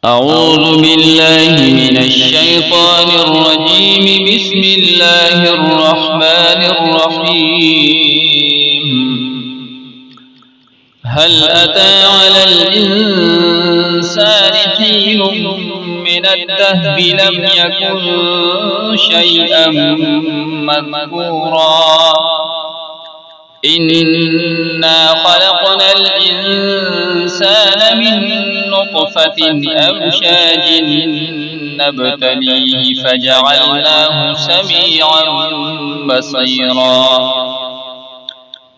أعوذ بالله من الشيطان الرجيم. بسم الله الرحمن الرحيم. هل أتى على الإنسان حين من الدهر لم يكن شيئا مذكورا إنا خلقنا الإنسان من نطفة أمشاج نبتليه فجعلناه سميعا بصيرا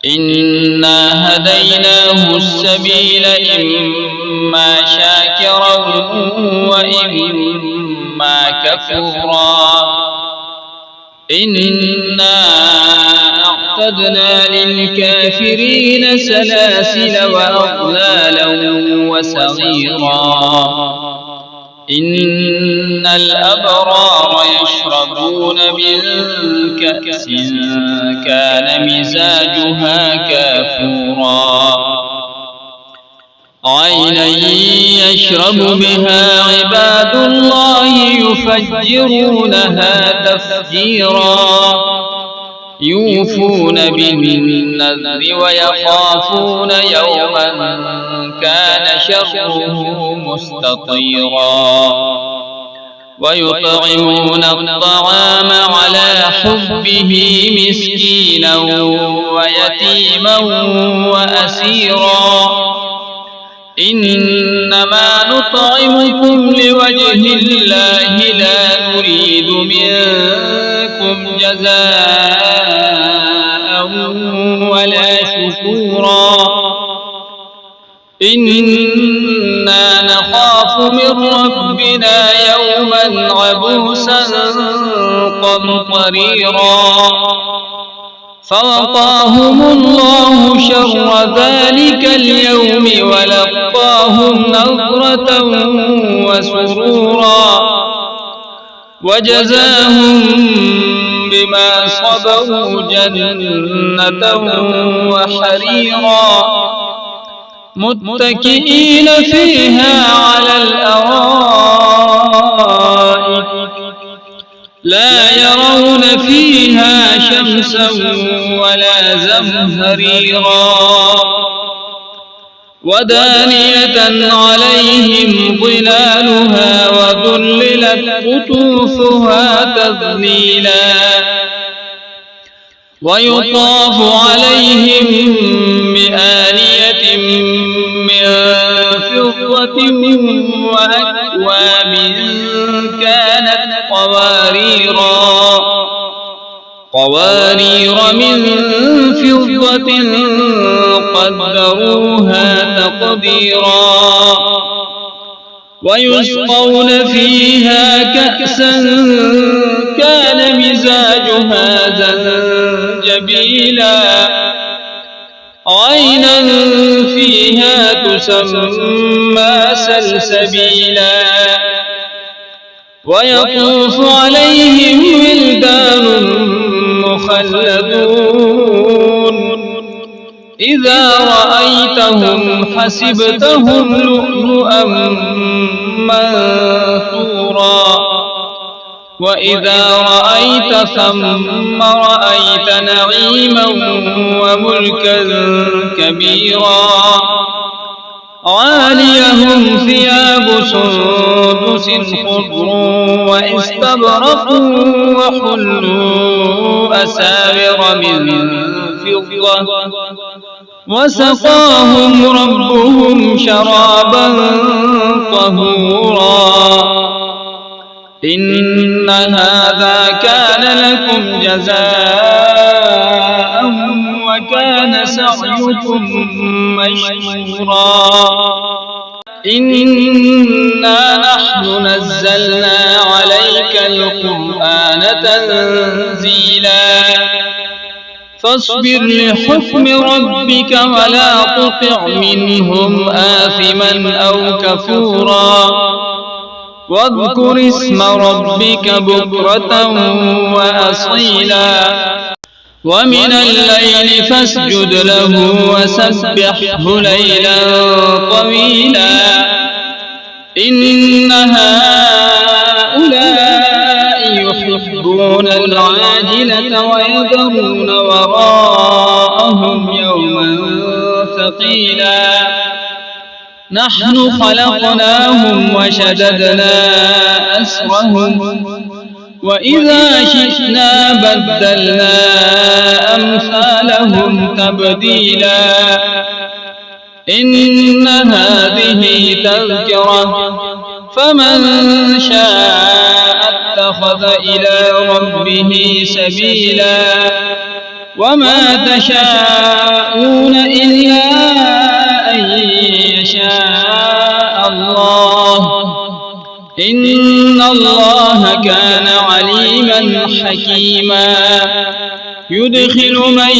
إنا هديناه السبيل إما شاكرا وإما كفورا إنا أعتدنا للكافرين سلاسل وأغلالا وسعيرا إن الأبرار يشربون من كأس كان مزاجها كافورا عينا يشرب بها عباد الله يفجرونها تفجيرا يوفون بالنذر ويخافون يوما كان شره مستطيرا ويطعمون الطعام على حبه مسكينا ويتيما وأسيرا إنما نطعمكم لوجه الله لا نريد منكم جزاء ولا شكورا إنا نخاف من ربنا يوما عبوسا قمطريرا فوقاهم الله شر ذلك اليوم ولقاهم نضرة وسرورا وجزاهم بما صبروا جنة وحريرا متكئين فيها على الأرائك لا يرون فيها شمسا ولا زمهريرا ودانية عليهم ظلالها وذللت قطوفها تذليلا ويطاف عليهم بآنية من فضة وأكواب كانت قوارير من فضة قدروها تقديرا ويسقون فيها كأسا كان مزاجها زنجبيلا عينا فيها تسمى سلسبيلا ويطوف عليهم ولدان مخلدون إذا رأيتهم حسبتهم لؤلؤا منثورا وإذا رأيت ثم رأيت نعيما وملكا كبيرا عاليهم ثياب سندس خضر واستبرق وحلوا أساور من فضة وسقاهم ربهم شرابا طهورا إن هذا كان لكم جزاء وكان سعيكم مشكورا إنا نحن نزلنا عليك القرآن تنزيلا فاصبر لحكم ربك ولا تطع منهم آثما أو كفورا واذكر اسم ربك بكرة وأصيلا ومن الليل فاسجد له وسبحه ليلا طويلا إن هؤلاء يحبون العاجلة ويذرون وراءهم يوما ثقيلا نحن خلقناهم وشددنا أسرهم وإذا شئنا بدلنا أمثالهم تبديلا إن هذه تذكرة فمن شاء اتخذ إلى ربه سبيلا وما تشاءون إلا أن يشاء الله إن الله كان عليما حكيما يدخل من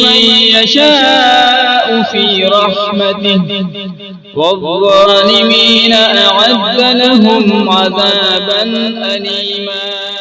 يشاء في رحمته والظالمين أعد لهم عذابا أليما.